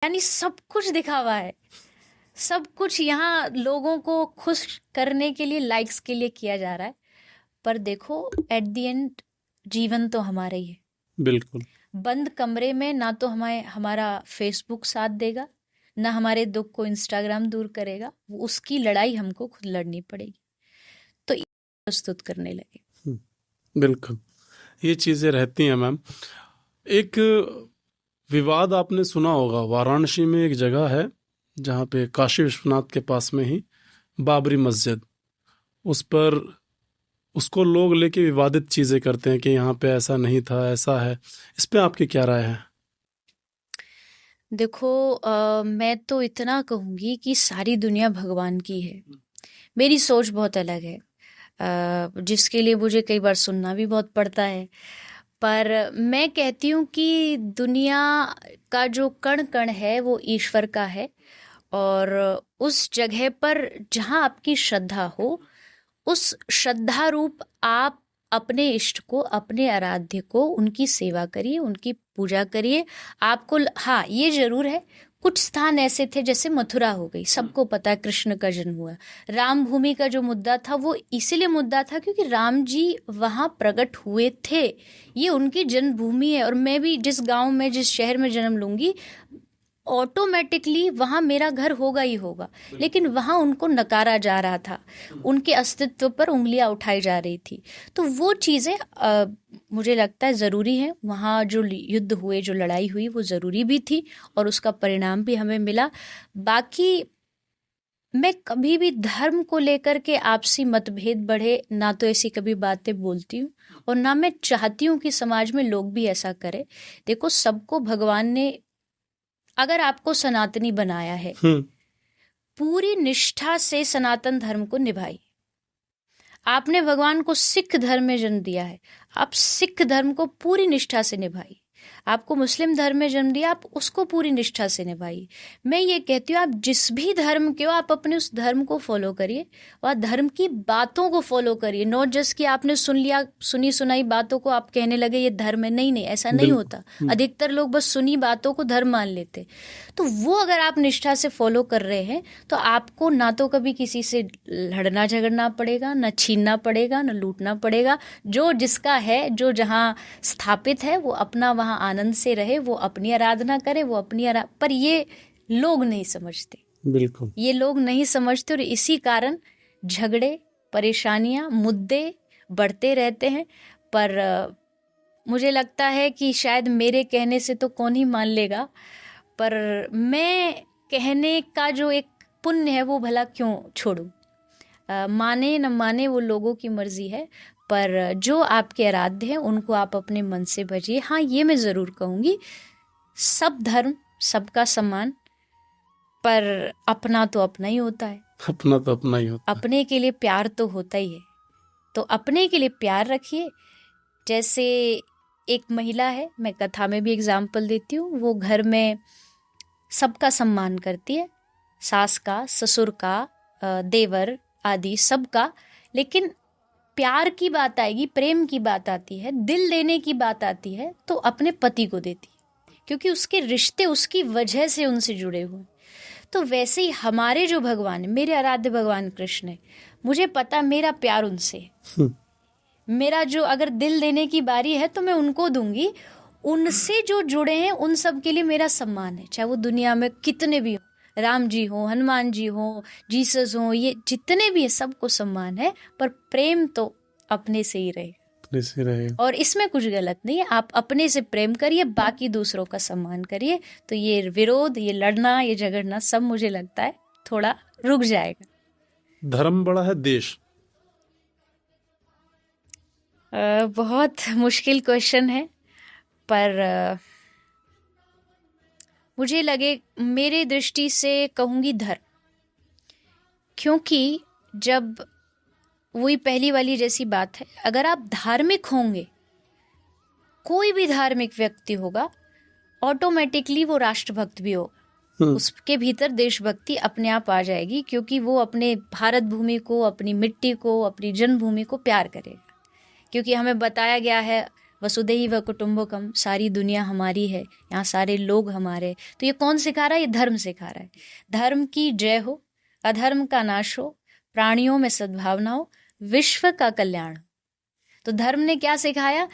यानी सब कुछ दिखावा है, सब कुछ यहाँ लोगों को खुश करने के लिए, लाइक्स के लिए किया जा रहा है। पर देखो एट द एंड जीवन तो हमारा ही है। बिल्कुल। बंद कमरे में ना तो हमारे हमारा फेसबुक साथ देगा, ना हमारे दुख को इंस्टाग्राम दूर करेगा, वो उसकी लड़ाई हमको खुद लड़नी पड़ेगी। तो प्रस्तुत करने लगे। बिल्कुल, ये चीज़ें रहती हैं मैम। एक विवाद आपने सुना होगा, वाराणसी में एक जगह है जहाँ पे काशी विश्वनाथ के पास में ही बाबरी मस्जिद, उस पर उसको लोग लेके विवादित चीज़ें करते हैं कि यहाँ पे ऐसा नहीं था, ऐसा है। इस पे आपकी क्या राय है? देखो मैं तो इतना कहूँगी कि सारी दुनिया भगवान की है। मेरी सोच बहुत अलग है, जिसके लिए मुझे कई बार सुनना भी बहुत पड़ता है। पर मैं कहती हूँ कि दुनिया का जो कण कण है वो ईश्वर का है, और उस जगह पर जहाँ आपकी श्रद्धा हो, उस श्रद्धा रूप आप अपने इष्ट को, अपने आराध्य को, उनकी सेवा करिए, उनकी पूजा करिए। आपको हाँ ये जरूर है, कुछ स्थान ऐसे थे जैसे मथुरा हो गई, सबको पता है कृष्ण का जन्म हुआ। राम भूमि का जो मुद्दा था वो इसीलिए मुद्दा था क्योंकि राम जी वहाँ प्रकट हुए थे, ये उनकी जन्मभूमि है। और मैं भी जिस गांव में, जिस शहर में जन्म लूंगी, ऑटोमेटिकली वहाँ मेरा घर होगा ही होगा। लेकिन वहाँ उनको नकारा जा रहा था, उनके अस्तित्व पर उंगलियां उठाई जा रही थी। तो वो चीज़ें मुझे लगता है ज़रूरी है। वहाँ जो युद्ध हुए, जो लड़ाई हुई, वो ज़रूरी भी थी और उसका परिणाम भी हमें मिला। बाकी मैं कभी भी धर्म को लेकर के आपसी मतभेद बढ़े ना तो ऐसी कभी बातें बोलती हूँ, और ना मैं चाहती हूँ कि समाज में लोग भी ऐसा करें। देखो सबको भगवान ने अगर आपको सनातनी बनाया है, पूरी निष्ठा से सनातन धर्म को निभाइए। आपने भगवान को सिख धर्म में जन्म दिया है, आप सिख धर्म को पूरी निष्ठा से निभाइए। आपको मुस्लिम धर्म में जन्म दिया, आप उसको पूरी निष्ठा से निभाइए। मैं ये कहती हूँ आप जिस भी धर्म के हो, आप अपने उस धर्म को फॉलो करिए और धर्म की बातों को फॉलो करिए। नॉट जस्ट कि आपने सुन लिया, सुनी सुनाई बातों को आप कहने लगे ये धर्म है। नहीं नहीं, ऐसा नहीं होता। अधिकतर लोग बस सुनी बातों को धर्म मान लेते। तो वो अगर आप निष्ठा से फॉलो कर रहे हैं तो आपको ना तो कभी किसी से लड़ना झगड़ना पड़ेगा, ना छीनना पड़ेगा, ना लूटना पड़ेगा। जो जिसका है, जो जहाँ स्थापित है, वो अपना वहाँ आनंद से रहे, वो अपनी आराधना करे, वो अपनी पर ये लोग नहीं समझते। बिल्कुल, ये लोग नहीं समझते और इसी कारण झगड़े, परेशानियां, मुद्दे बढ़ते रहते हैं। पर मुझे लगता है कि शायद मेरे कहने से तो कौन ही मान लेगा, पर मैं कहने का जो एक पुण्य है वो भला क्यों छोड़ूं। माने न माने वो लोगों की मर्जी है, पर जो आपके आराध्य हैं उनको आप अपने मन से भजिए। हाँ ये मैं ज़रूर कहूँगी, सब धर्म, सबका सम्मान, पर अपना तो अपना ही होता है। अपना तो अपना ही होता है। अपने के लिए प्यार तो होता ही है, तो अपने के लिए प्यार रखिए। जैसे एक महिला है, मैं कथा में भी एग्जाम्पल देती हूँ, वो घर में सबका सम्मान करती है, सास का, ससुर का, देवर आदि सबका। लेकिन प्यार की बात आएगी, प्रेम की बात आती है, दिल देने की बात आती है, तो अपने पति को देती है, क्योंकि उसके रिश्ते उसकी वजह से उनसे जुड़े हुए। तो वैसे ही हमारे जो भगवान है, मेरे आराध्य भगवान कृष्ण है, मुझे पता मेरा प्यार उनसे है। मेरा जो अगर दिल देने की बारी है तो मैं उनको दूंगी। उनसे जो जुड़े हैं उन सब के लिए मेरा सम्मान है, चाहे वो दुनिया में कितने भी हो, राम जी हो, हनुमान जी हो, जीसस हो, ये जितने भी है सबको सम्मान है। पर प्रेम तो अपने से ही रहे, अपने से रहे। और इसमें कुछ गलत नहीं है। आप अपने से प्रेम करिए, बाकी दूसरों का सम्मान करिए, तो ये विरोध, ये लड़ना, ये झगड़ना सब मुझे लगता है थोड़ा रुक जाएगा। धर्म बड़ा है देश? बहुत मुश्किल क्वेश्चन है, पर मुझे लगे, मेरे दृष्टि से कहूँगी धर्म। क्योंकि जब वही पहली वाली जैसी बात है, अगर आप धार्मिक होंगे, कोई भी धार्मिक व्यक्ति होगा, ऑटोमेटिकली वो राष्ट्रभक्त भी होगा। उसके भीतर देशभक्ति अपने आप आ जाएगी, क्योंकि वो अपने भारत भूमि को, अपनी मिट्टी को, अपनी जन्मभूमि को प्यार करेगा। क्योंकि हमें बताया गया है वसुधैव कुटुंबकम, सारी दुनिया हमारी है, यहाँ सारे लोग हमारे। तो ये कौन सिखा रहा है? ये धर्म सिखा रहा है। धर्म की जय हो, अधर्म का नाश हो, प्राणियों में सद्भावना हो, विश्व का कल्याण हो। तो धर्म ने क्या सिखाया?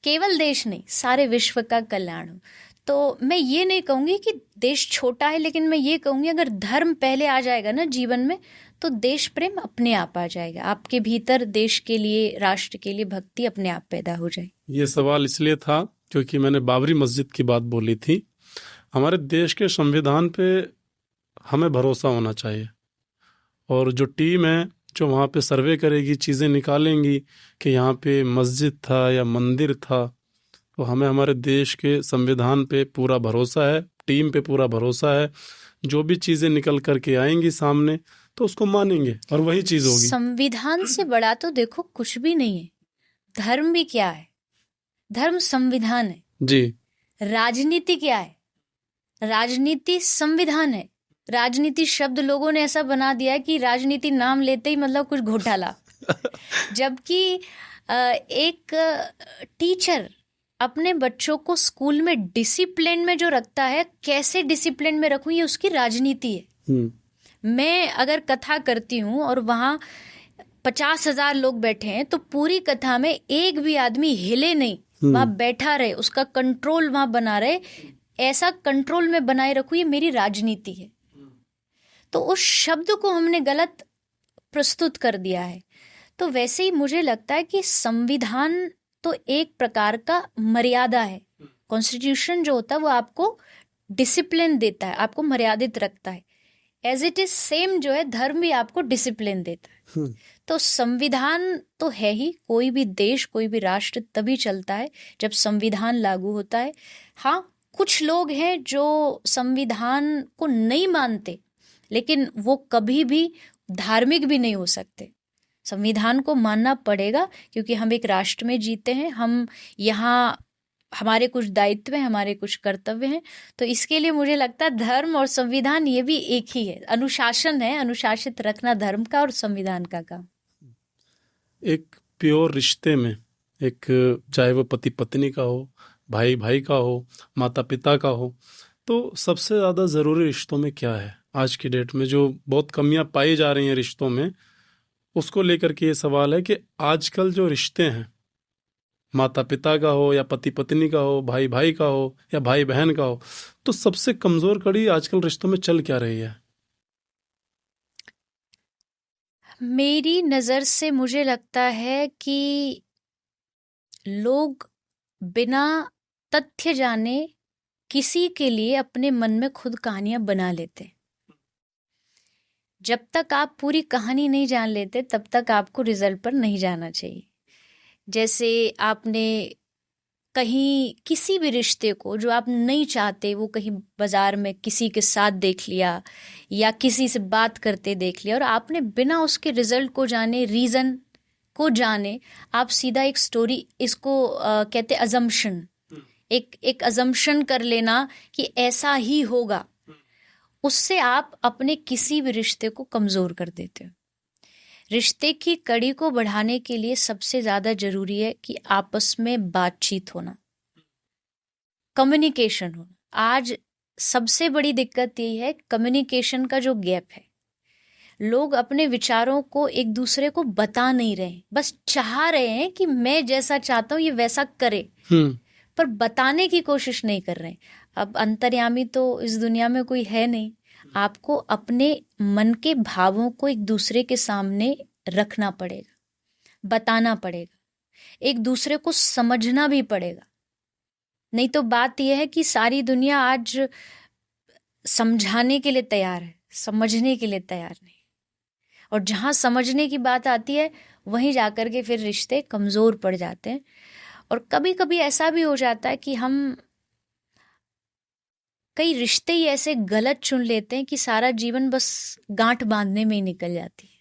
केवल देश नहीं, सारे विश्व का कल्याण हो। तो मैं ये नहीं कहूँगी कि देश छोटा है, लेकिन मैं ये कहूँगी अगर धर्म पहले आ जाएगा ना जीवन में, तो देश प्रेम अपने आप आ जाएगा। आपके भीतर देश के लिए, राष्ट्र के लिए भक्ति अपने आप पैदा हो जाएगी। ये सवाल इसलिए था क्योंकि मैंने बाबरी मस्जिद की बात बोली थी। हमारे देश के संविधान पे हमें भरोसा होना चाहिए, और जो टीम है जो वहाँ पे सर्वे करेगी, चीज़ें निकालेंगी कि यहाँ पे मस्जिद था या मंदिर था, तो हमें हमारे देश के संविधान पे पूरा भरोसा है, टीम पे पूरा भरोसा है। जो भी चीज़ें निकल करके आएंगी सामने तो उसको मानेंगे और वही चीज़ होगी। संविधान से बड़ा तो देखो कुछ भी नहीं है। धर्म भी क्या है? धर्म संविधान है जी। राजनीति क्या है? राजनीति संविधान है। राजनीति शब्द लोगों ने ऐसा बना दिया है कि राजनीति नाम लेते ही मतलब कुछ घोटाला। जबकि एक टीचर अपने बच्चों को स्कूल में डिसिप्लिन में जो रखता है, कैसे डिसिप्लिन में रखूं, ये उसकी राजनीति है। मैं अगर कथा करती हूँ और वहाँ 50,000 लोग बैठे हैं, तो पूरी कथा में एक भी आदमी हिले नहीं, वहाँ बैठा रहे, उसका कंट्रोल वहाँ बना रहे, ऐसा कंट्रोल में बनाए रखूं, ये मेरी राजनीति है। तो उस शब्द को हमने गलत प्रस्तुत कर दिया है। तो वैसे ही मुझे लगता है कि संविधान तो एक प्रकार का मर्यादा है। कॉन्स्टिट्यूशन जो होता है वो आपको डिसिप्लिन देता है, आपको मर्यादित रखता है। एज इट इज सेम जो है धर्म भी आपको डिसिप्लिन देता है। तो संविधान तो है ही, कोई भी देश, कोई भी राष्ट्र तभी चलता है जब संविधान लागू होता है। हाँ, कुछ लोग हैं जो संविधान को नहीं मानते, लेकिन वो कभी भी धार्मिक भी नहीं हो सकते। संविधान को मानना पड़ेगा, क्योंकि हम एक राष्ट्र में जीते हैं, हम यहाँ, हमारे कुछ दायित्व हैं, हमारे कुछ कर्तव्य हैं। तो इसके लिए मुझे लगता है धर्म और संविधान ये भी एक ही है, अनुशासन है, अनुशासित रखना धर्म का और संविधान का काम। एक प्योर रिश्ते में, एक चाहे वो पति पत्नी का हो, भाई भाई का हो, माता पिता का हो, तो सबसे ज़्यादा ज़रूरी रिश्तों में क्या है आज की डेट में? जो बहुत कमियां पाई जा रही हैं रिश्तों में, उसको लेकर के ये सवाल है कि आजकल जो रिश्ते हैं, माता पिता का हो या पति पत्नी का हो, भाई भाई का हो या भाई बहन का हो, तो सबसे कमज़ोर कड़ी आजकल रिश्तों में चल क्या रही है? मेरी नज़र से मुझे लगता है कि लोग बिना तथ्य जाने किसी के लिए अपने मन में खुद कहानियां बना लेते हैं। जब तक आप पूरी कहानी नहीं जान लेते, तब तक आपको रिजल्ट पर नहीं जाना चाहिए। जैसे आपने कहीं किसी भी रिश्ते को जो आप नहीं चाहते, वो कहीं बाजार में किसी के साथ देख लिया या किसी से बात करते देख लिया, और आपने बिना उसके रिजल्ट को जाने, रीज़न को जाने, आप सीधा एक स्टोरी, इसको कहते अजम्पशन, एक अजम्पशन कर लेना कि ऐसा ही होगा, उससे आप अपने किसी भी रिश्ते को कमज़ोर कर देते हो। रिश्ते की कड़ी को बढ़ाने के लिए सबसे ज़्यादा ज़रूरी है कि आपस में बातचीत होना, कम्युनिकेशन होना। आज सबसे बड़ी दिक्कत यही है, कम्युनिकेशन का जो गैप है। लोग अपने विचारों को एक दूसरे को बता नहीं रहे, बस चाह रहे हैं कि मैं जैसा चाहता हूँ ये वैसा करे, पर बताने की कोशिश नहीं कर रहे। अब अंतर्यामी तो इस दुनिया में कोई है नहीं। आपको अपने मन के भावों को एक दूसरे के सामने रखना पड़ेगा, बताना पड़ेगा, एक दूसरे को समझना भी पड़ेगा। नहीं तो बात यह है कि सारी दुनिया आज समझाने के लिए तैयार है, समझने के लिए तैयार नहीं। और जहाँ समझने की बात आती है, वहीं जाकर के फिर रिश्ते कमज़ोर पड़ जाते हैं। और कभी कभी ऐसा भी हो जाता है कि हम कई रिश्ते ही ऐसे गलत चुन लेते हैं कि सारा जीवन बस गांठ बांधने में ही निकल जाती है।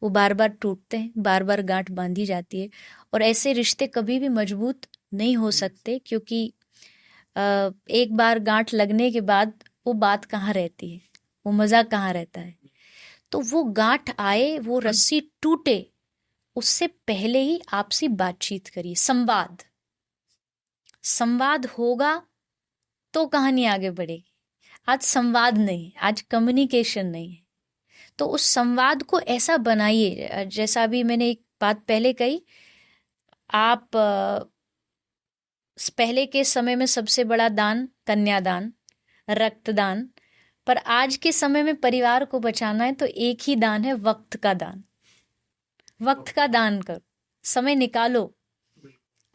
वो बार बार टूटते हैं, बार बार गांठ बांधी जाती है, और ऐसे रिश्ते कभी भी मजबूत नहीं हो सकते, क्योंकि एक बार गांठ लगने के बाद वो बात कहाँ रहती है, वो मज़ा कहाँ रहता है। तो वो गांठ आए, वो रस्सी टूटे, उससे पहले ही आपसी बातचीत करिए, संवाद। संवाद होगा तो कहानी आगे बढ़ेगी। आज संवाद नहीं है, आज कम्युनिकेशन नहीं है। तो उस संवाद को ऐसा बनाइए, जैसा अभी मैंने एक बात पहले कही, आप पहले के समय में सबसे बड़ा दान कन्यादान, रक्तदान, पर आज के समय में परिवार को बचाना है तो एक ही दान है, वक्त का दान। वक्त का दान करो, समय निकालो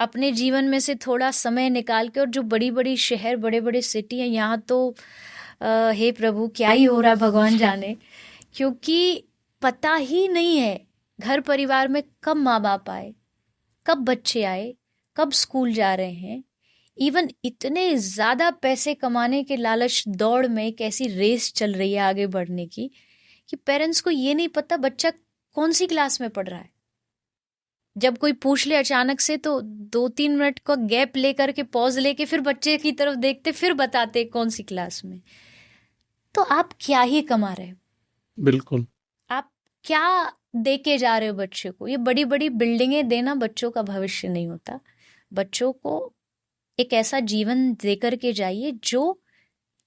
अपने जीवन में से थोड़ा समय निकाल के। और जो बड़ी बड़ी शहर, बड़े बड़े सिटी हैं, यहाँ तो हे प्रभु क्या ही हो रहा है भगवान जाने, क्योंकि पता ही नहीं है घर परिवार में कब माँ बाप आए, कब बच्चे आए, कब स्कूल जा रहे हैं। इवन इतने ज़्यादा पैसे कमाने के लालच दौड़ में एक ऐसी रेस चल रही है आगे बढ़ने की कि पेरेंट्स को ये नहीं पता बच्चा कौन सी क्लास में पढ़ रहा है। जब कोई पूछ ले अचानक से तो 2-3 मिनट का गैप लेकर के, पॉज लेके फिर बच्चे की तरफ देखते, फिर बताते कौन सी क्लास में। तो आप क्या ही कमा रहे हो, बिल्कुल आप क्या दे के जा रहे हो बच्चे को। ये बड़ी बड़ी बिल्डिंगें देना बच्चों का भविष्य नहीं होता। बच्चों को एक ऐसा जीवन देकर के जाइए जो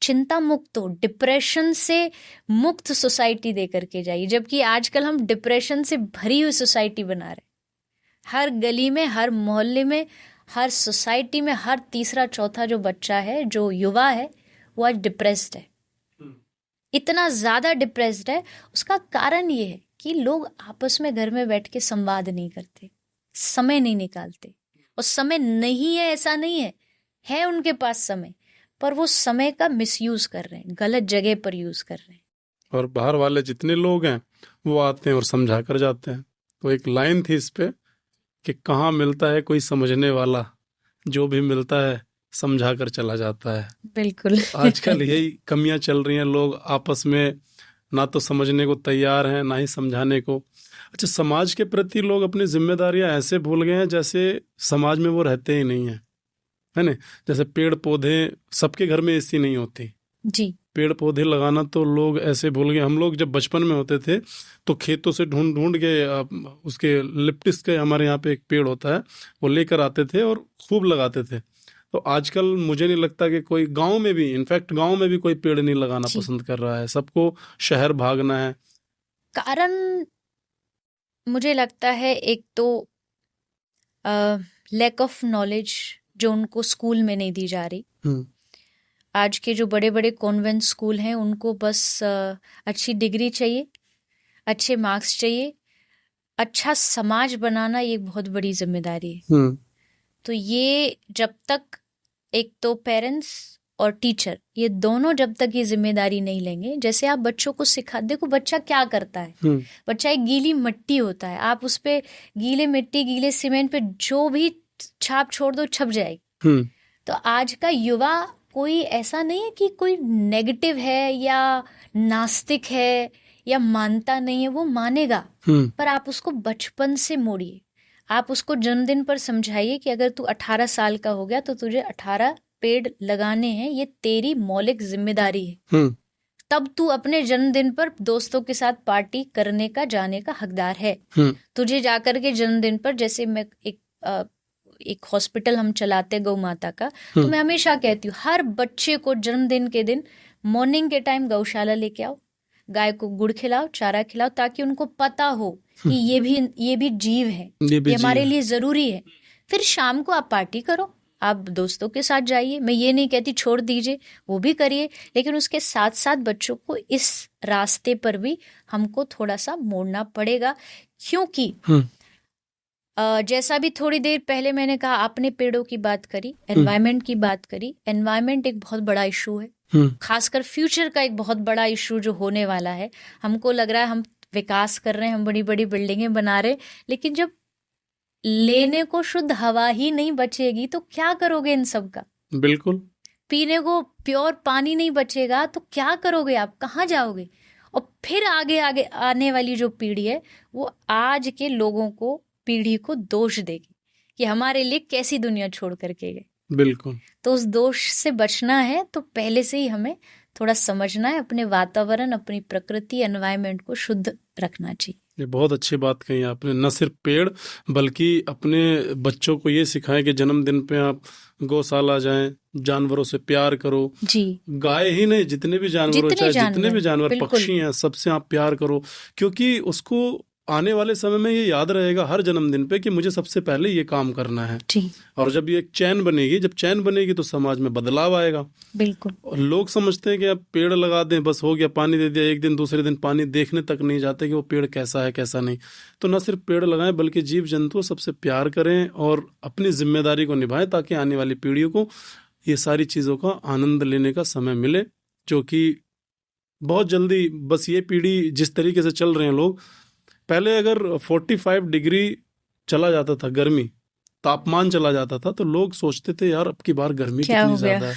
चिंता मुक्त हो, डिप्रेशन से मुक्त सोसाइटी देकर के जाइए। जबकि आजकल हम डिप्रेशन से भरी हुई सोसाइटी बना रहे हैं। हर गली में, हर मोहल्ले में, हर सोसाइटी में हर तीसरा चौथा जो बच्चा है, जो युवा है, वो आज डिप्रेस्ड है। इतना ज़्यादा डिप्रेस्ड है, उसका कारण ये है कि लोग आपस में घर में बैठ के संवाद नहीं करते, समय नहीं निकालते। और समय नहीं है ऐसा नहीं है उनके पास समय, पर वो समय का मिसयूज कर रहे हैं, गलत जगह पर यूज कर रहे हैं। और बाहर वाले जितने लोग हैं वो आते हैं और समझा कर जाते हैं। तो एक लाइन थी इस पे कि कहाँ मिलता है कोई समझने वाला, जो भी मिलता है समझा कर चला जाता है। बिल्कुल आजकल यही कमियां चल रही हैं, लोग आपस में ना तो समझने को तैयार हैं, ना ही समझाने को। अच्छा, समाज के प्रति लोग अपनी जिम्मेदारियां ऐसे भूल गए हैं जैसे समाज में वो रहते ही नहीं है, है ना। जैसे पेड़ पौधे, सबके घर में एसी नहीं होती जी, पेड़ पौधे लगाना तो लोग ऐसे भूल गए। हम लोग जब बचपन में होते थे तो खेतों से ढूंढ ढूंढ के उसके लिप्टिस के, हमारे यहाँ पे एक पेड़ होता है, वो लेकर आते थे और खूब लगाते थे। तो आजकल मुझे नहीं लगता कि कोई गांव में भी, इनफैक्ट गांव में भी कोई पेड़ नहीं लगाना पसंद कर रहा है, सबको शहर भागना है। कारण मुझे लगता है एक तो लैक ऑफ नॉलेज जो उनको स्कूल में नहीं दी जा रही। आज के जो बड़े बड़े कॉन्वेंट स्कूल हैं उनको बस अच्छी डिग्री चाहिए, अच्छे मार्क्स चाहिए। अच्छा समाज बनाना ये बहुत बड़ी जिम्मेदारी है। तो ये जब तक एक तो पेरेंट्स और टीचर, ये दोनों जब तक ये जिम्मेदारी नहीं लेंगे, जैसे आप बच्चों को सिखा, देखो बच्चा क्या करता है, बच्चा एक गीली मिट्टी होता है, आप उस पे गीले मिट्टी, गीले सीमेंट पे जो भी छाप छोड़ दो छप जाएगी। तो आज का युवा कोई ऐसा नहीं है कि कोई नेगेटिव है या नास्तिक है या मानता नहीं है, वो मानेगा, पर आप उसको बचपन से मोड़िए। आप उसको जन्मदिन पर समझाइए कि अगर तू 18 साल का हो गया तो तुझे 18 पेड़ लगाने हैं, ये तेरी मौलिक जिम्मेदारी है। तब तू अपने जन्मदिन पर दोस्तों के साथ पार्टी करने का, जाने का हकदार है। तुझे जाकर के जन्मदिन पर, जैसे मैं एक हॉस्पिटल हम चलाते गौ माता का, तो मैं हमेशा कहती हूँ हर बच्चे को जन्मदिन के दिन मॉर्निंग के टाइम गौशाला लेके आओ, गाय को गुड़ खिलाओ, चारा खिलाओ, ताकि उनको पता हो कि ये भी जीव है, ये हमारे लिए जरूरी है। फिर शाम को आप पार्टी करो, आप दोस्तों के साथ जाइए। मैं ये नहीं कहती छोड़ दीजिए, वो भी करिए, लेकिन उसके साथ साथ बच्चों को इस रास्ते पर भी हमको थोड़ा सा मोड़ना पड़ेगा। क्योंकि जैसा भी थोड़ी देर पहले मैंने कहा, आपने पेड़ों की बात करी, एनवायरनमेंट की बात करी। एनवायरनमेंट एक बहुत बड़ा इशू है, खासकर फ्यूचर का एक बहुत बड़ा इशू जो होने वाला है। हमको लग रहा है हम विकास कर रहे हैं, हम बड़ी बड़ी बिल्डिंगें बना रहे हैं, लेकिन जब लेने को शुद्ध हवा ही नहीं बचेगी तो क्या करोगे इन सब का? बिल्कुल। पीने को प्योर पानी नहीं बचेगा तो क्या करोगे आप, कहाँ जाओगे? और फिर आगे आगे आने वाली जो पीढ़ी है वो आज के लोगों को, पीढ़ी को दोष देगी कि हमारे लिए कैसी दुनिया छोड़ करके गए। बिल्कुल। तो उस दोष से बचना है तो पहले से ही हमें थोड़ा समझना है, अपने वातावरण, अपनी प्रकृति, एनवायरनमेंट को शुद्ध रखना चाहिए। ये बहुत अच्छी बात कही आपने। न सिर्फ पेड़ बल्कि अपने बच्चों को ये सिखाएं कि जन्मदिन पे आप गौशाला जाएं, जानवरों से प्यार करो। जी, गाय ही नहीं, जितने भी जानवर हो, जितने चाहे जितने भी जानवर बिल्कुल पक्षी हैं, सबसे आप प्यार करो, क्योंकि उसको आने वाले समय में ये याद रहेगा हर जन्मदिन पे कि मुझे सबसे पहले ये काम करना है। जी, और जब ये चैन बनेगी, जब चैन बनेगी तो समाज में बदलाव आएगा। बिल्कुल और लोग समझते हैं कि अब पेड़ लगा दें, बस हो गया, पानी दे दिया, एक दिन दूसरे दिन पानी देखने तक नहीं जाते कि वो पेड़ कैसा है कैसा नहीं। तो न सिर्फ पेड़ लगाएं बल्कि जीव जंतुओं सबसे प्यार करें और अपनी जिम्मेदारी को निभाएं, ताकि आने वाली पीढ़ियों को ये सारी चीज़ों का आनंद लेने का समय मिले, जो कि बहुत जल्दी, बस ये पीढ़ी जिस तरीके से चल रहे हैं लोग, पहले अगर 45 डिग्री चला जाता था, गर्मी तापमान चला जाता था, तो लोग सोचते थे यार अब की बार गर्मी क्या कितनी हो गया। ज्यादा है।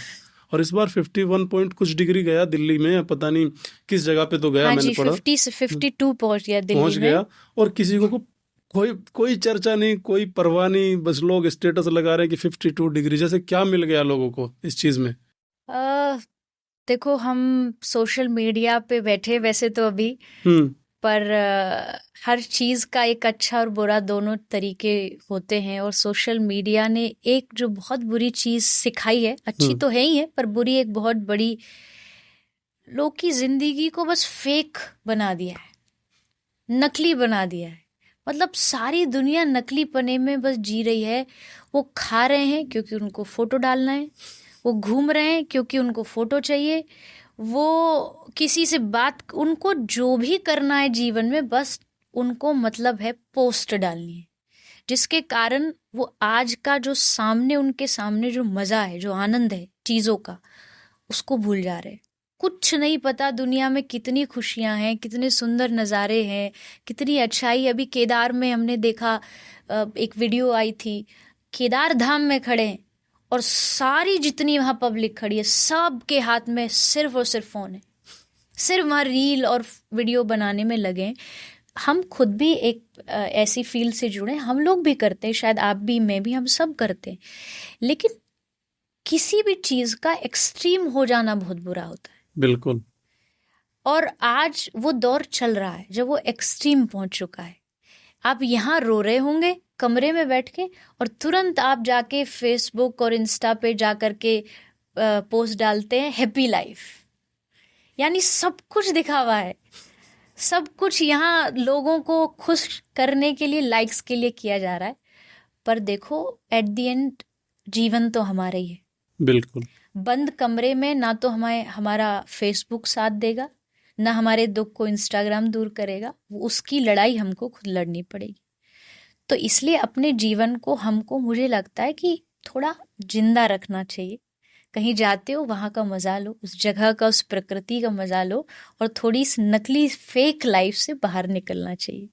और इस बार 51 पॉइंट कुछ डिग्री गया दिल्ली में, या पता नहीं किस जगह पे तो गया, हाँ मैंने जी, पढ़ा 50 से 52 पहुंच गया पहुंच दिल्ली में। गया। और किसी को कोई कोई चर्चा नहीं, कोई परवाह नहीं, बस लोग स्टेटस लगा रहे हैं कि 52 डिग्री। जैसे क्या मिल गया लोगों को इस चीज में? देखो, हम सोशल मीडिया पे बैठे वैसे तो अभी, पर हर चीज़ का एक अच्छा और बुरा दोनों तरीके होते हैं। और सोशल मीडिया ने एक जो बहुत बुरी चीज़ सिखाई है, अच्छी तो है ही है, पर बुरी एक बहुत बड़ी, लोग की जिंदगी को बस फेक बना दिया है, नकली बना दिया है। मतलब सारी दुनिया नकली पने में बस जी रही है। वो खा रहे हैं क्योंकि उनको फोटो डालना है, वो घूम रहे हैं क्योंकि उनको फोटो चाहिए, वो किसी से बात, उनको जो भी करना है जीवन में बस उनको मतलब है पोस्ट डालनी है, जिसके कारण वो आज का जो सामने, उनके सामने जो मजा है, जो आनंद है चीजों का, उसको भूल जा रहे हैं। कुछ नहीं पता दुनिया में कितनी खुशियां हैं, कितने सुंदर नज़ारे हैं, कितनी अच्छाई। अभी केदार में हमने देखा, एक वीडियो आई थी, केदार धाम में खड़े हैं और सारी जितनी वहाँ पब्लिक खड़ी है, सब के हाथ में सिर्फ और सिर्फ फ़ोन है, सिर्फ वहाँ रील और वीडियो बनाने में लगे हैं। हम खुद भी एक ऐसी फील्ड से जुड़े, हम लोग भी करते हैं, शायद आप भी, मैं भी, हम सब करते हैं। लेकिन किसी भी चीज़ का एक्सट्रीम हो जाना बहुत बुरा होता है। बिल्कुल। और आज वो दौर चल रहा है जब वो एक्सट्रीम पहुंच चुका है। आप यहाँ रो रहे होंगे कमरे में बैठ के, और तुरंत आप जाके फेसबुक और इंस्टा पे जा करके पोस्ट डालते हैं हैप्पी लाइफ। यानी सब कुछ दिखावा है, सब कुछ यहाँ लोगों को खुश करने के लिए, लाइक्स के लिए किया जा रहा है। पर देखो, एट द एंड जीवन तो हमारा ही है। बिल्कुल। बंद कमरे में ना तो हमारा फेसबुक साथ देगा, ना हमारे दुख को इंस्टाग्राम दूर करेगा। उसकी लड़ाई हमको खुद लड़नी पड़ेगी। तो इसलिए अपने जीवन को हमको, मुझे लगता है कि थोड़ा जिंदा रखना चाहिए। कहीं जाते हो वहाँ का मजा लो, उस जगह का, उस प्रकृति का मजा लो, और थोड़ी इस नकली फेक लाइफ से बाहर निकलना चाहिए।